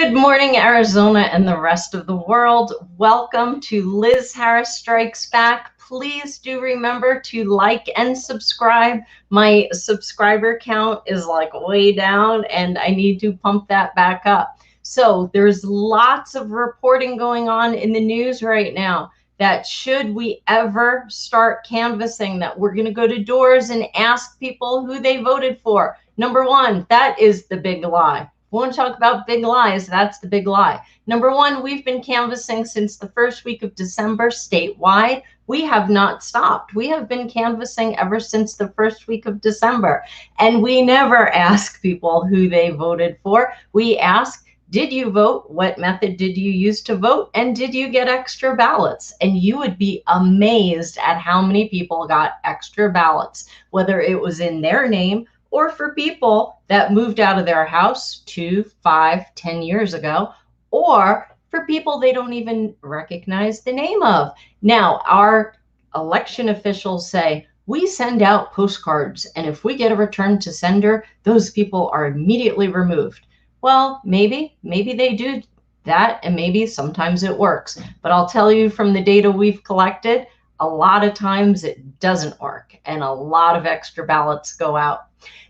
Good morning, Arizona and the rest of the world. Welcome to Liz Harris Strikes Back. Please do remember to like and subscribe. My subscriber count is like way down and I need to pump that back up. So there's lots of reporting going on in the news right now that should we ever start canvassing, that we're going to go to doors and ask people who they voted for. Number one, that is the big lie. We want to talk about big lies. That's the big lie. Number one, we've been canvassing since the first week of December statewide. We have not stopped. We have been canvassing ever since the first week of December. And we never ask people who they voted for. We ask, did you vote? What method did you use to vote? And did you get extra ballots? And you would be amazed at how many people got extra ballots, whether it was in their name or for people that moved out of their house 2, 5, 10 years ago, or for people they don't even recognize the name of. Now, our election officials say, we send out postcards, and if we get a return to sender, those people are immediately removed. Well, maybe they do that, and maybe sometimes it works. But I'll tell you from the data we've collected, a lot of times it doesn't work, and a lot of extra ballots go out.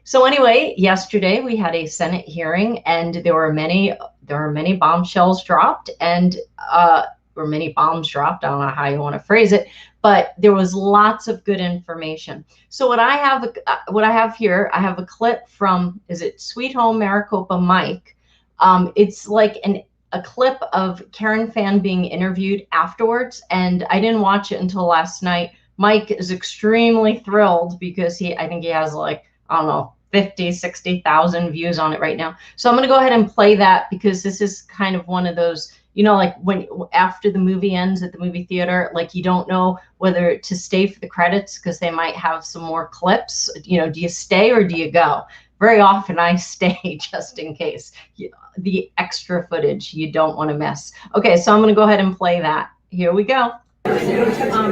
So anyway, yesterday we had a Senate hearing, and there were many bombshells dropped, and or many bombs dropped. I don't know how you want to phrase it, but there was lots of good information. So what I have here, I have a clip from, is it Sweet Home Maricopa Mike? It's like a clip of Karen Fan being interviewed afterwards, and I didn't watch it until last night. Mike is extremely thrilled because I think he has like, I don't know, 50, 60,000 views on it right now. So I'm going to go ahead and play that because this is kind of one of those, you know, like when after the movie ends at the movie theater, like you don't know whether to stay for the credits because they might have some more clips. You know, do you stay or do you go? Very often I stay just in case. The extra footage you don't want to miss. Okay, so I'm going to go ahead and play that. Here we go. So how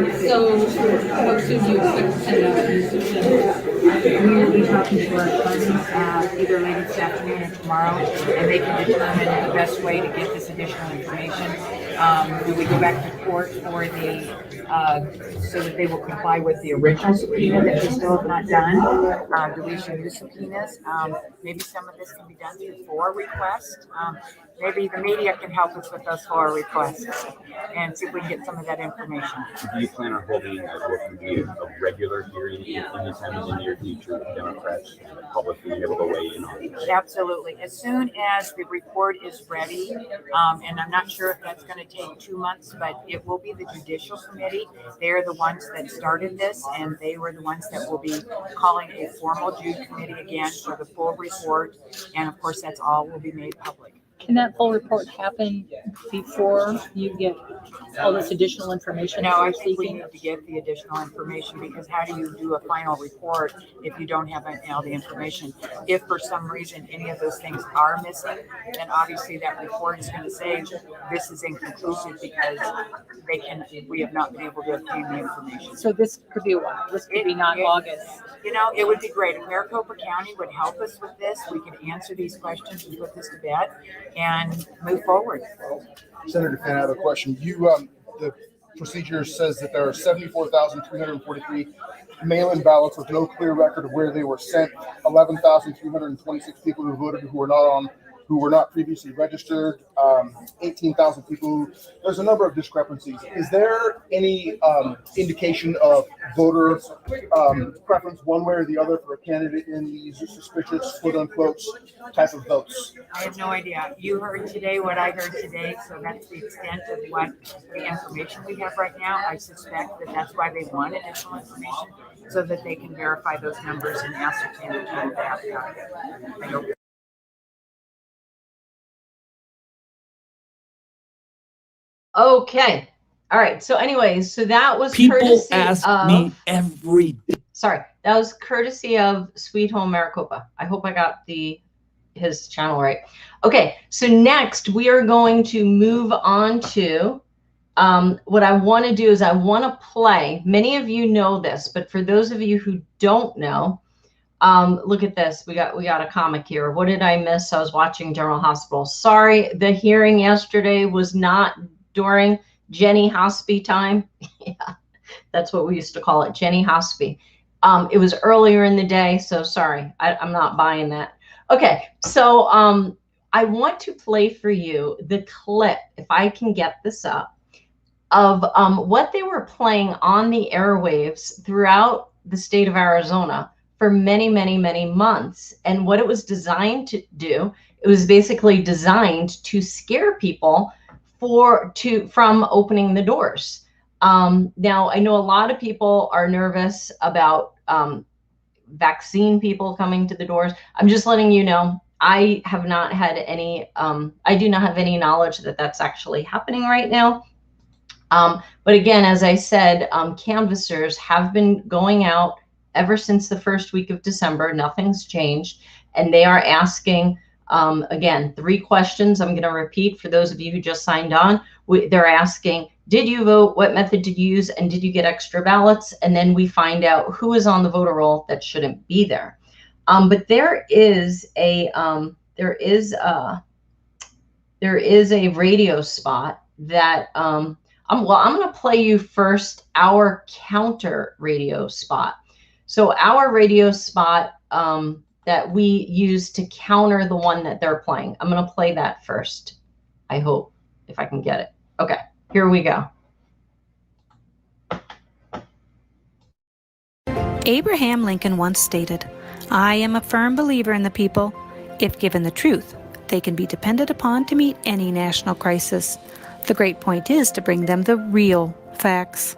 soon do you expect to send out? We will be talking to our attorneys either later this afternoon or tomorrow, and they can determine the best way to get this additional information. Do we go back to court for so that they will comply with the original subpoena that we still have not done? Do we issue new subpoenas? Maybe some of this can be done through FOIA requests. Maybe the media can help us with those FOIA requests and see if we can get some of that information. Do you plan on holding what would be a regular hearing anytime in the near future with Democrats and the public being able to weigh in on this? Absolutely. As soon as the report is ready, and I'm not sure if that's going to take 2 months, but it will be the Judicial Committee. They're the ones that started this, and they were the ones that will be calling a formal Jude Committee again for the full report. And of course, that's all will be made public. Can that full report happen before you get all this additional information? No, I think we need to get the additional information, because how do you do a final report if you don't have all the information? If for some reason any of those things are missing, then obviously that report is going to say this is inconclusive because we have not been able to obtain the information. So this could be a while. This could be not August. You know, it would be great if Maricopa County would help us with this. We could answer these questions and put this to bed and move forward. Senator Fan, I have a question. The procedure says that there are 74,343 mail-in ballots with no clear record of where they were sent. 11,326 people who voted who were not previously registered. 18,000 people. There's a number of discrepancies. Is there any indication of voter preference one way or the other for a candidate in these suspicious, quote unquote, type of votes? I have no idea. You heard today what I heard today, so that's the extent of what the information we have right now. I suspect that that's why they want additional information, so that they can verify those numbers and ascertain the total data. I hope. Okay. All right. So anyways, so that was People courtesy ask of, me every day. Sorry, that was courtesy of Sweet Home Maricopa. I hope I got his channel right. Okay. So next we are going to move on to what I want to do is I want to play. Many of you know this, but for those of you who don't know, Look at this. We got a comic here. What did I miss? I was watching General Hospital. Sorry, the hearing yesterday was not during Jenny Hospy time. Yeah, that's what we used to call it, Jenny Hospy. It was earlier in the day, so sorry. I'm not buying that. Okay, so I want to play for you the clip, if I can get this up, of what they were playing on the airwaves throughout the state of Arizona for many, many, many months. And what it was designed to do, it was basically designed to scare people from opening the doors. Now, I know a lot of people are nervous about vaccine people coming to the doors. I'm just letting you know, I have not had any, I do not have any knowledge that that's actually happening right now. But again, as I said, canvassers have been going out ever since the first week of December. Nothing's changed. And they are asking, again, 3 questions I'm going to repeat for those of you who just signed on. They're asking, did you vote? What method did you use? And did you get extra ballots? And then we find out who is on the voter roll that shouldn't be there. But there is a radio spot that I'm going to play you first our counter radio spot. So our radio spot that we use to counter the one that they're playing. I'm going to play that first. I hope, if I can get it. Okay, here we go. Abraham Lincoln once stated, "I am a firm believer in the people. If given the truth, they can be depended upon to meet any national crisis. The great point is to bring them the real facts."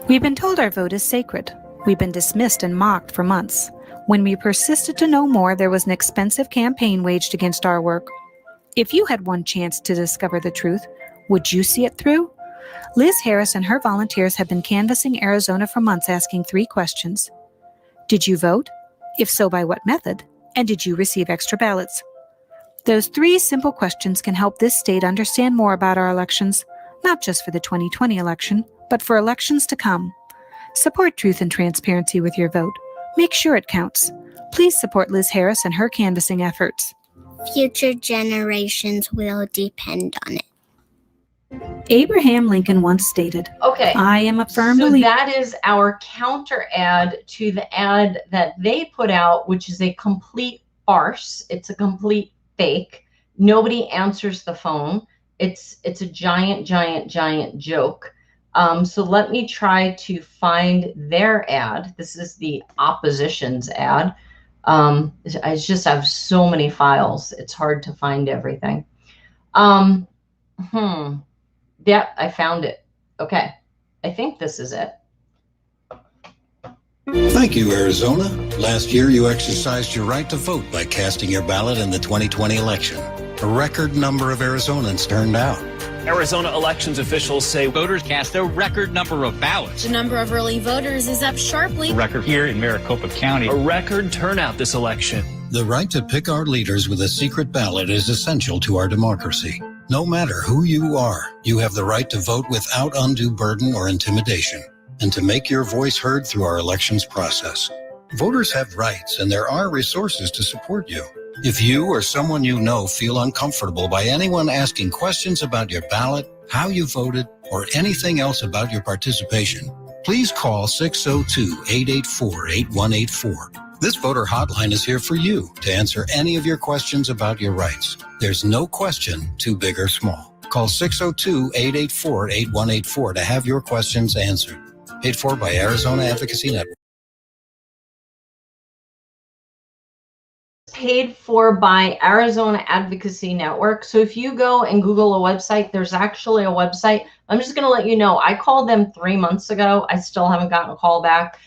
We've been told our vote is sacred. We've been dismissed and mocked for months. When we persisted to know more, there was an expensive campaign waged against our work. If you had one chance to discover the truth, would you see it through? Liz Harris and her volunteers have been canvassing Arizona for months, asking 3 questions. Did you vote? If so, by what method? And did you receive extra ballots? Those 3 simple questions can help this state understand more about our elections, not just for the 2020 election, but for elections to come. Support truth and transparency with your vote. Make sure it counts. Please support Liz Harris and her canvassing efforts. Future generations will depend on it. Abraham Lincoln once stated, Okay, "I am a firm so believer." that is our counter ad to the ad that they put out, which is a complete farce. It's a complete fake. Nobody answers the phone. It's a giant, giant, giant joke. So let me try to find their ad. This is the opposition's ad. I just have so many files. It's hard to find everything. Yeah, I found it. Okay. I think this is it. Thank you, Arizona. Last year, you exercised your right to vote by casting your ballot in the 2020 election. A record number of Arizonans turned out. Arizona elections officials say voters cast a record number of ballots. The number of early voters is up sharply. A record here in Maricopa County. A record turnout this election. The right to pick our leaders with a secret ballot is essential to our democracy. No matter who you are, you have the right to vote without undue burden or intimidation, and to make your voice heard through our elections process. Voters have rights, and there are resources to support you. If you or someone you know feel uncomfortable by anyone asking questions about your ballot, how you voted, or anything else about your participation, please call 602-884-8184. This voter hotline is here for you to answer any of your questions about your rights. There's no question too big or small. Call 602-884-8184 to have your questions answered. Paid for by Arizona Advocacy Network. Paid for by Arizona Advocacy Network. So if you go and Google a website, there's actually a website. I'm just going to let you know, I called them 3 months ago. I still haven't gotten a call back.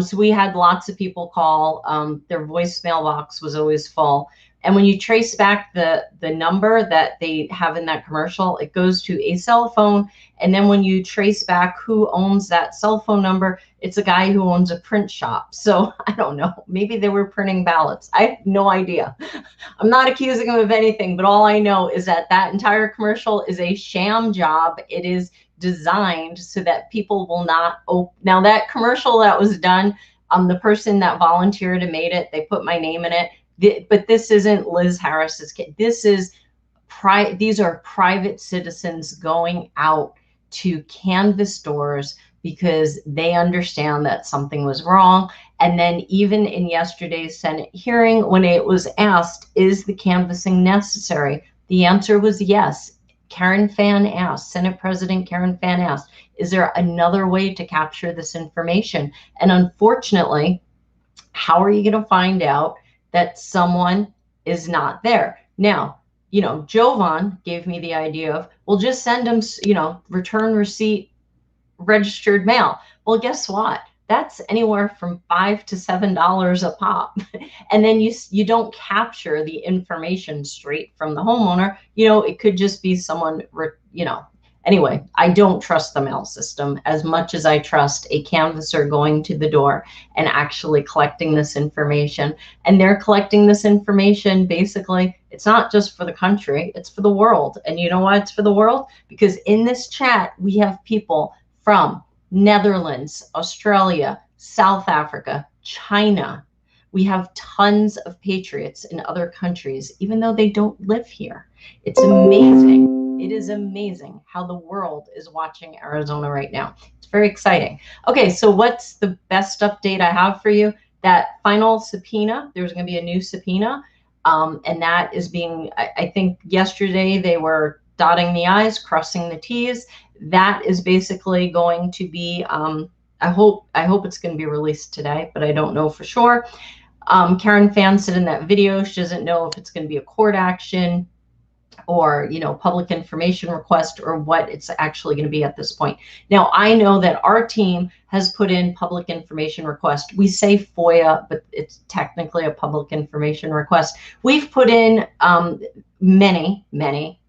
So we had lots of people call. Their voicemail box was always full. And when you trace back the number that they have in that commercial, it goes to a cell phone. And then when you trace back who owns that cell phone number, it's a guy who owns a print shop. So I don't know, maybe they were printing ballots. I have no idea. I'm not accusing them of anything, but all I know is that that entire commercial is a sham job. It is designed so that people will not open. Now that commercial that was done The person that volunteered and made it, they put my name in it. But this isn't Liz Harris's kid. These are private citizens going out to canvass doors because they understand that something was wrong. And then even in yesterday's Senate hearing, when it was asked, is the canvassing necessary? The answer was yes. Karen Fann asked, Senate President Karen Fann asked, is there another way to capture this information? And unfortunately, how are you going to find out that someone is not there? Now, Jovan gave me the idea of, well, just send them, return receipt, registered mail. Well, guess what? That's anywhere from $5 to $7 a pop. And then you don't capture the information straight from the homeowner. It could just be someone, Anyway, I don't trust the mail system as much as I trust a canvasser going to the door and actually collecting this information. And they're collecting this information, basically, it's not just for the country, it's for the world. And you know why it's for the world? Because in this chat, we have people from Netherlands, Australia, South Africa, China. We have tons of patriots in other countries, even though they don't live here. It's amazing. It is amazing how the world is watching Arizona right now. It's very exciting. Okay, so what's the best update I have for you? That final subpoena, there's going to be a new subpoena, and that is being, I think yesterday they were dotting the I's, crossing the T's. That is basically going to be, I hope it's going to be released today, but I don't know for sure. Karen Fann said in that video, she doesn't know if it's going to be a court action or, public information request or what it's actually going to be at this point. Now, I know that our team has put in public information request. We say FOIA, but it's technically a public information request. We've put in many,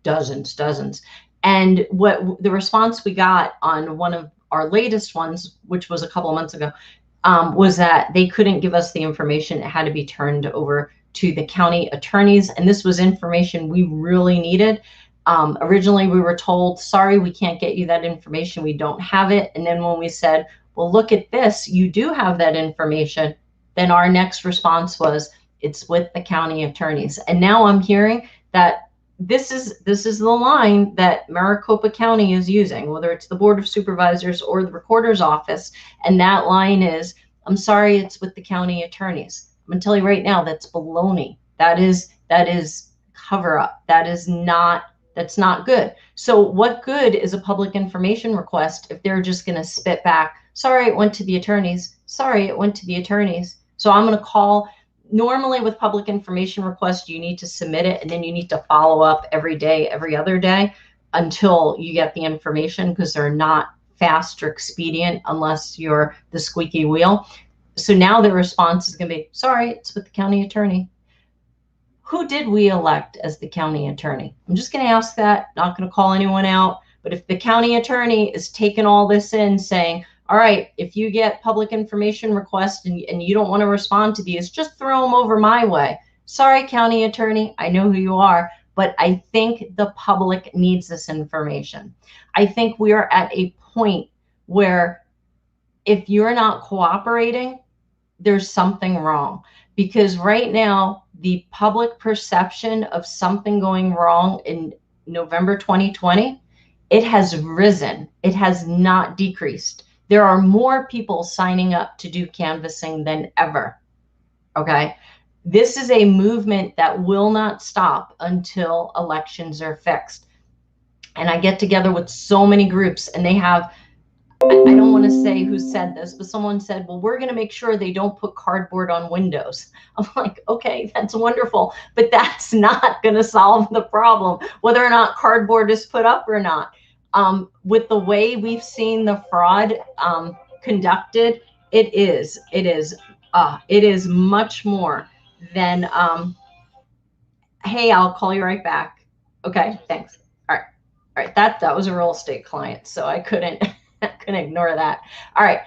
dozens. And what the response we got on one of our latest ones, which was a couple of months ago, was that they couldn't give us the information. It had to be turned over to the county attorneys. And this was information we really needed. Originally, we were told, sorry, we can't get you that information. We don't have it. And then when we said, well, look at this, you do have that information, then our next response was, it's with the county attorneys. And now I'm hearing that this is the line that Maricopa County is using, whether it's the Board of Supervisors or the Recorder's Office. And that line is, I'm sorry, it's with the county attorneys. I'm gonna tell you right now, that's baloney. That is cover up. That's not good. So what good is a public information request if they're just gonna spit back, sorry, it went to the attorneys. Sorry, it went to the attorneys. So I'm gonna call. Normally with public information requests, you need to submit it and then you need to follow up every day, every other day until you get the information, because they're not fast or expedient unless you're the squeaky wheel. So now the response is going to be, sorry, it's with the county attorney. Who did we elect as the county attorney? I'm just going to ask that, not going to call anyone out. But if the county attorney is taking all this in saying, all right, if you get public information requests and you don't want to respond to these, just throw them over my way. Sorry, county attorney, I know who you are, but I think the public needs this information. I think we are at a point where if you're not cooperating, there's something wrong. Because right now, the public perception of something going wrong in November 2020, it has risen. It has not decreased. There are more people signing up to do canvassing than ever, okay? This is a movement that will not stop until elections are fixed. And I get together with so many groups and they have, I don't want to say who said this, but someone said, well, we're going to make sure they don't put cardboard on windows. I'm like, okay, that's wonderful, but that's not going to solve the problem, whether or not cardboard is put up or not. With the way we've seen the fraud conducted, it is much more than, hey, I'll call you right back. Okay, thanks. All right, that was a real estate client, so I couldn't ignore that. All right,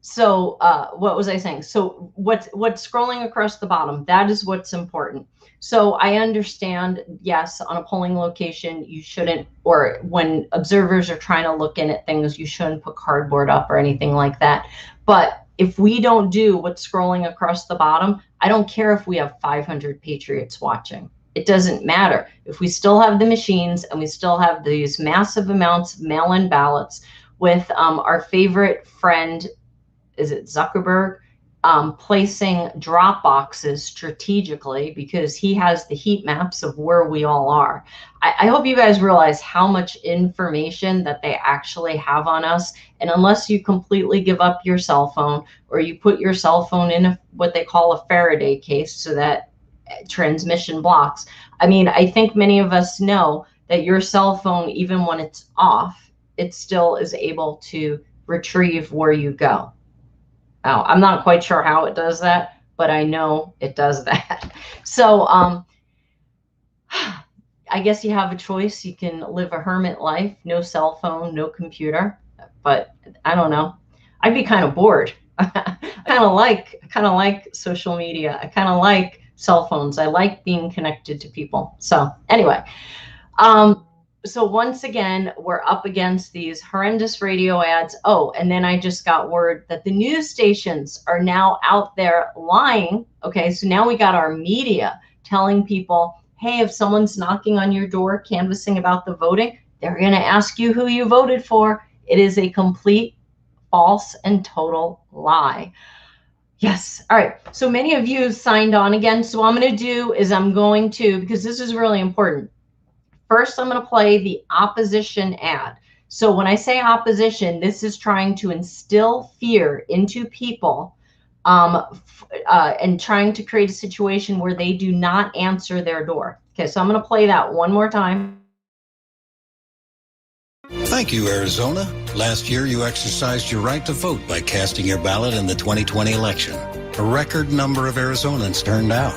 so what was I saying? So what's scrolling across the bottom, that is what's important. So I understand, yes, on a polling location, you shouldn't, or when observers are trying to look in at things, you shouldn't put cardboard up or anything like that. But if we don't do what's scrolling across the bottom, I don't care if we have 500 patriots watching. It doesn't matter. If we still have the machines and we still have these massive amounts of mail-in ballots with our favorite friend, is it Zuckerberg, placing drop boxes strategically because he has the heat maps of where we all are. I hope you guys realize how much information that they actually have on us. And unless you completely give up your cell phone or you put your cell phone in what they call a Faraday case so that transmission blocks. I mean, I think many of us know that your cell phone, even when it's off, it still is able to retrieve where you go. Now, I'm not quite sure how it does that, but I know it does that. So I guess you have a choice. You can live a hermit life, no cell phone, no computer, but I don't know. I'd be kind of bored. I kind of like social media. I kind of like cell phones. I like being connected to people. So anyway, so once again, we're up against these horrendous radio ads. Oh, and then I just got word that the news stations are now out there lying. Okay, so now we got our media telling people, hey, if someone's knocking on your door canvassing about the voting, they're going to ask you who you voted for. It is a complete false and total lie. Yes. All right. So many of you signed on again. So what I'm going to do is because this is really important. First, I'm going to play the opposition ad. So when I say opposition, this is trying to instill fear into people and trying to create a situation where they do not answer their door. Okay, so I'm going to play that one more time. Thank you, Arizona. Last year, you exercised your right to vote by casting your ballot in the 2020 election. A record number of Arizonans turned out.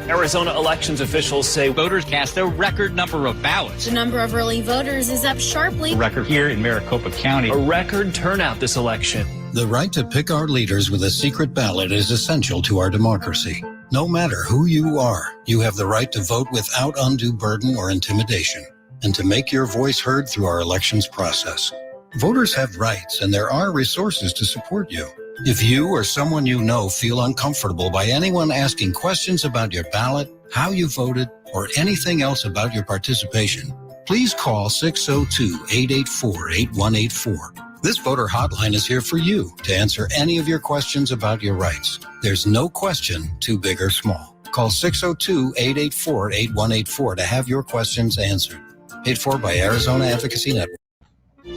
Arizona elections officials say voters cast a record number of ballots. The number of early voters is up sharply. A record here in Maricopa County. A record turnout this election. The right to pick our leaders with a secret ballot is essential to our democracy. No matter who you are, you have the right to vote without undue burden or intimidation, and to make your voice heard through our elections process. Voters have rights, and there are resources to support you. If you or someone you know feel uncomfortable by anyone asking questions about your ballot, how you voted, or anything else about your participation, please call 602-884-8184. This voter hotline is here for you to answer any of your questions about your rights. There's no question too big or small. Call 602-884-8184 to have your questions answered. Paid for by Arizona Advocacy Network.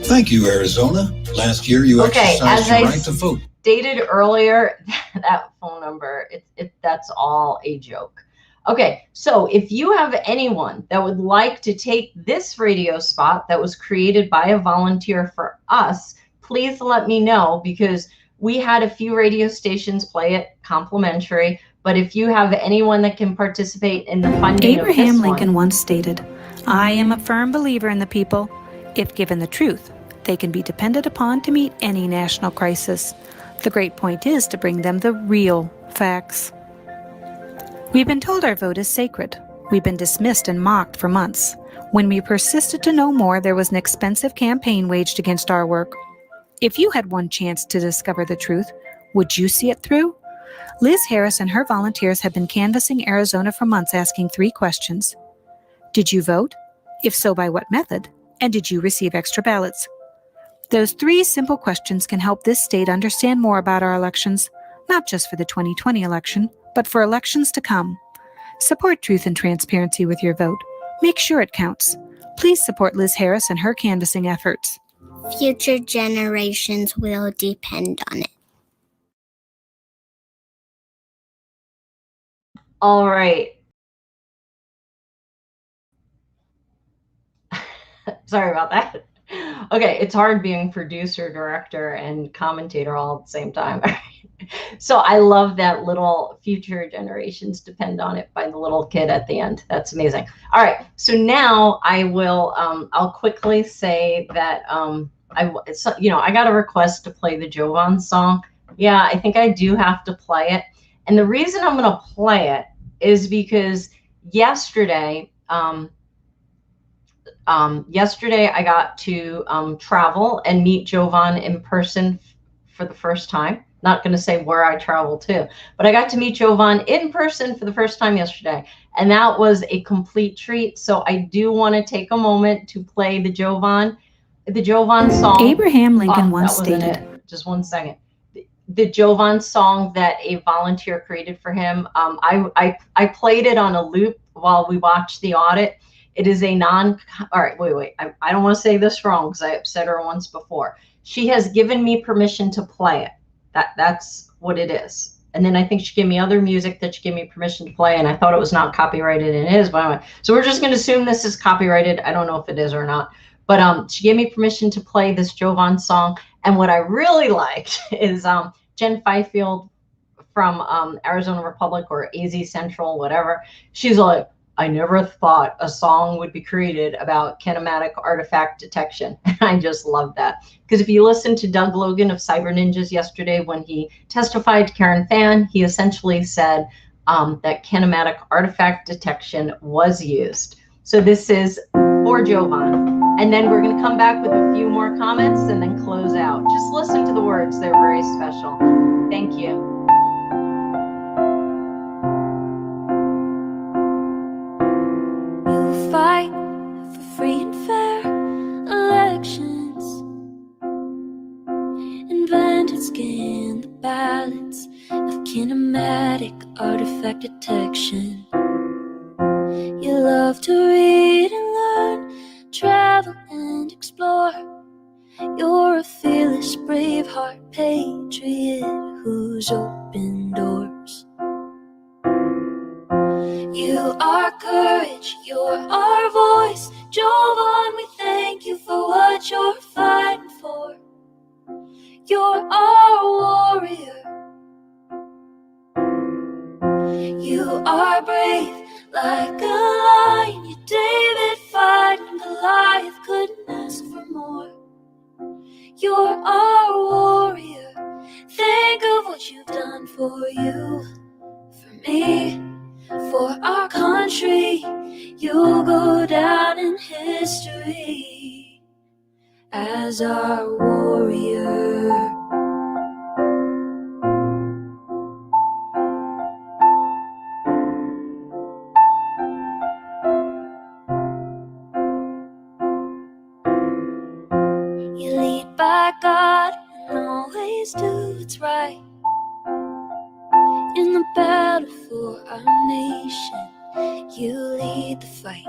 Thank you, Arizona. Last year, you exercised your right to vote. Stated earlier, that phone number, that's all a joke. Okay, so if you have anyone that would like to take this radio spot that was created by a volunteer for us, please let me know, because we had a few radio stations play it complimentary. But if you have anyone that can participate in the funding Abraham of this Lincoln once stated, "I am a firm believer in the people. If given the truth, they can be depended upon to meet any national crisis. The great point is to bring them the real facts." We've been told our vote is sacred. We've been dismissed and mocked for months. When we persisted to know more, there was an expensive campaign waged against our work. If you had one chance to discover the truth, would you see it through? Liz Harris and her volunteers have been canvassing Arizona for months, asking 3 questions. Did you vote? If so, by what method? And did you receive extra ballots? Those 3 simple questions can help this state understand more about our elections, not just for the 2020 election, but for elections to come. Support truth and transparency with your vote. Make sure it counts. Please support Liz Harris and her canvassing efforts. Future generations will depend on it. All right. Sorry about that. Okay, it's hard being producer, director, and commentator all at the same time. So I love that little "future generations depend on it" by the little kid at the end. That's amazing. All right, so now I will. I'll quickly say that I got a request to play the Jovan song. Yeah, I think I do have to play it, and the reason I'm going to play it is because yesterday. Yesterday, I got to travel and meet Jovan in person for the first time. not going to say where I traveled to, but I got to meet Jovan in person for the first time yesterday, and that was a complete treat. So I do want to take a moment to play the Jovan song. Abraham Lincoln once that wasn't stated, it. Just one second. The Jovan song that a volunteer created for him. I played it on a loop while we watched the audit. It is a all right, wait. I don't want to say this wrong because I upset her once before. She has given me permission to play it. That's what it is. And then I think she gave me other music that she gave me permission to play, and I thought it was not copyrighted, and it is. But anyway, so we're just going to assume this is copyrighted. I don't know if it is or not. But she gave me permission to play this Jovan song. And what I really liked is Jen Fifield from Arizona Republic or AZ Central, whatever. She's like, I never thought a song would be created about kinematic artifact detection. I just love that. Because if you listen to Doug Logan of Cyber Ninjas yesterday when he testified to Karen Fan, he essentially said that kinematic artifact detection was used. So this is for Jovan. And then we're going to come back with a few more comments and then close out. Just listen to the words. They're very special. Thank you. You fight for free and fair elections and blend and scan the balance of kinematic artifact detection. You love to read and learn, travel and explore. You're a fearless, braveheart patriot who's opened doors. You are courage, you're our voice. Jovan, we thank you for what you're fighting for. You're our warrior. You are brave like a lion. You're David fighting Goliath, couldn't ask for more. You're our warrior. Think of what you've done for you, for me, for our country. You'll go down in history as our warrior. You lead by God and always do what's right. In the battle for our nation, you lead the fight.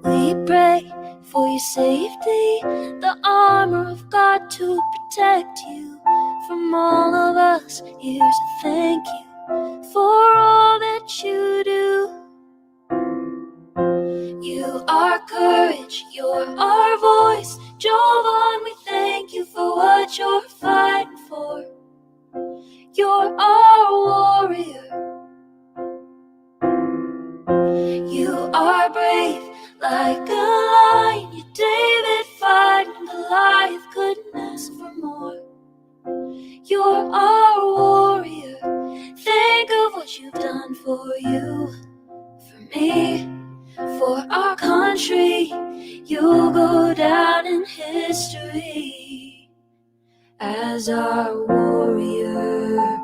We pray for your safety, the armor of God to protect you. From all of us, here's a thank you for all that you do. You are courage, you're our voice. Jovan, we thank you for what you're fighting for. You're our warrior. You are brave like a lion. You're David fighting Goliath, couldn't ask for more. You're our warrior. Think of what you've done for you, for me, for our country. You'll go down in history as our warrior.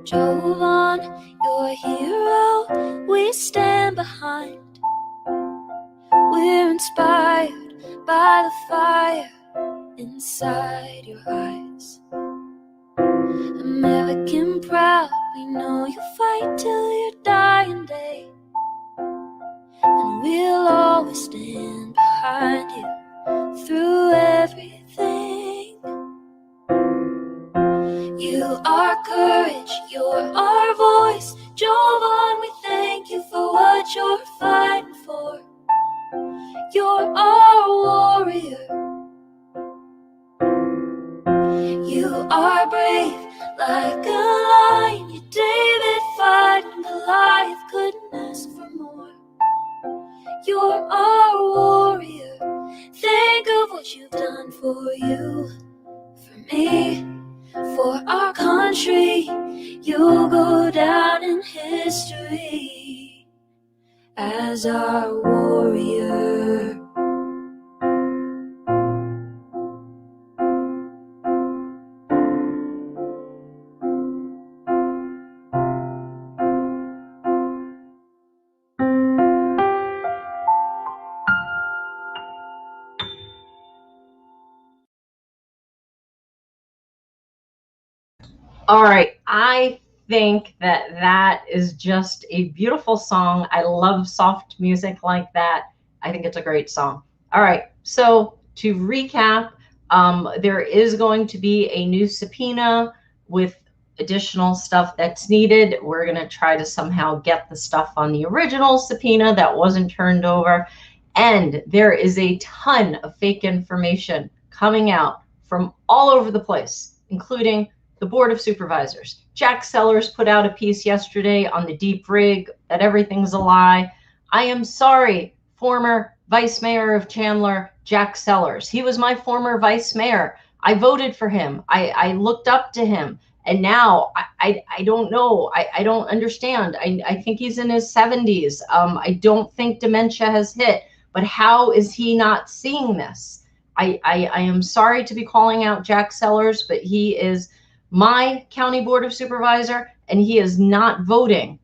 Jovan, you're a hero we stand behind. We're inspired by the fire inside your eyes. American proud, we know you fight till your dying day. And we'll always stand behind you through everything. You are courage, you're our voice. Jovan, we thank you for what you're fighting for. You're our warrior. You are brave like a lion. You're David fighting Goliath, couldn't ask for more. You're our warrior. Think of what you've done for you, for me, for our country. You'll go down in history as our warrior. All right, I think that that is just a beautiful song. I love soft music like that. I think it's a great song. All right, so to recap, there is going to be a new subpoena with additional stuff that's needed. We're going to try to somehow get the stuff on the original subpoena that wasn't turned over. And there is a ton of fake information coming out from all over the place, including the Board of Supervisors. Jack Sellers put out a piece yesterday on the deep rig that everything's a lie. I am sorry, former Vice Mayor of Chandler, Jack Sellers. He was my former Vice Mayor. I voted for him. I looked up to him. And now I don't know. I don't understand. I think he's in his 70s. I don't think dementia has hit. But how is he not seeing this? I am sorry to be calling out Jack Sellers, but he is my county board of supervisor, and he is not voting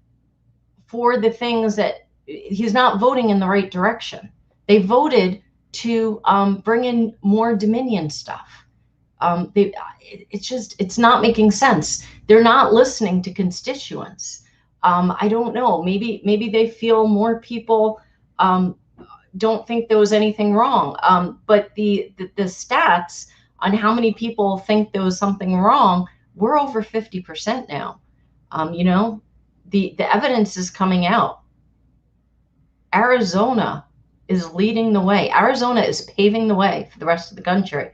for the things that he's not voting in the right direction. They voted to bring in more Dominion stuff. It's not making sense. They're not listening to constituents. I don't know. Maybe they feel more people don't think there was anything wrong. But the stats on how many people think there was something wrong, we're over 50% now. You know, the evidence is coming out. Arizona is leading the way. Arizona is paving the way for the rest of the country.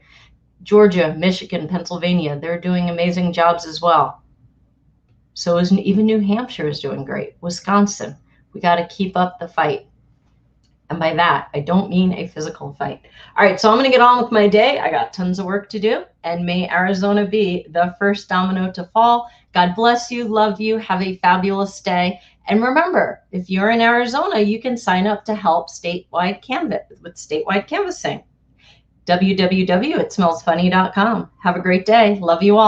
Georgia, Michigan, Pennsylvania, they're doing amazing jobs as well. So even New Hampshire is doing great. Wisconsin, we got to keep up the fight. And by that, I don't mean a physical fight. All right, so I'm going to get on with my day. I got tons of work to do. And may Arizona be the first domino to fall. God bless you. Love you. Have a fabulous day. And remember, if you're in Arizona, you can sign up to help statewide canvas with statewide canvassing. www.itsmellsfunny.com. Have a great day. Love you all.